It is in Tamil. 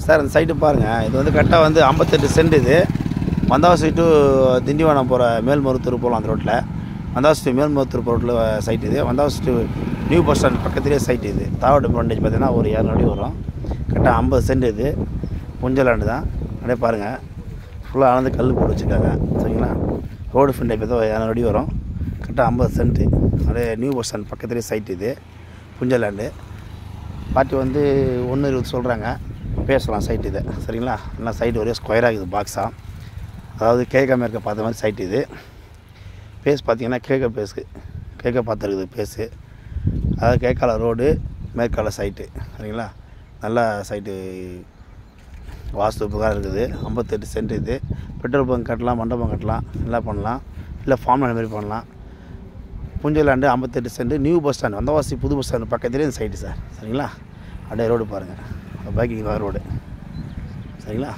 சார் அந்த சைட்டு பாருங்கள். இது வந்து கரெக்டாக வந்து 58 சென்ட் இது. வந்தவாசி டு திண்டிவனம் போகிற மேல்மருவத்தூர் போகலாம் அந்த ரோட்டில். வந்தவாசி டு மேல்மருவத்தூர் ரோட்டில் சைட் இது. Vandavasi to new bus stand பக்கத்துலேயே சைட் இது. தாவட்டு ஃப்ரண்டேஜ் பார்த்தீங்கன்னா ஒரு 200 அடி வரும். கரெக்டாக 50 சென்ட் இது. புஞ்ச லேண்டு தான். அப்படியே பாருங்கள், ஃபுல்லாக அளந்து கல் போட்டு வச்சுருக்காங்க. சரிங்களா? ரோடு ஃப்ரண்டேஜ் பார்த்தா 200 அடி வரும். கரெக்டாக 50 சென்ட்டு. அப்படியே நியூ பஸ் ஸ்டாண்ட் பக்கத்துலேயே சைட் இது. புஞ்ச லேண்டு. பார்ட்டி வந்து 1.20 சொல்கிறாங்க. பேசலாம் சைட் இது. சரிங்களா? எல்லாம் சைட் ஒரே ஸ்கொயராக இருக்குது, பாக்ஸாக. அதாவது கேட்க மேற்க பார்த்த மாதிரி சைட் இது. பேஸ் பார்த்திங்கன்னா கேட்க பார்த்துருக்குது பேஸு. அதாவது கேட்கால ரோடு, மேற்கால சைட்டு. சரிங்களா? நல்லா சைட்டு வாஸ்து புகார் இருக்குது. 58 சென்ட் இது. பெட்ரோல் பங்க் கட்டலாம், மண்டபம் கட்டலாம், எல்லாம் பண்ணலாம். இல்லை ஃபார்ம் லேண்ட் மாதிரி பண்ணலாம். புஞ்ச land 58 cent. New bus stand Vandavasi புது பஸ் ஸ்டாண்ட் பக்கத்துலேயே இந்த சைட்டு சார். சரிங்களா? அப்படியே ரோடு பாருங்கள், பைக்கிங் ரோடு. சரிங்களா?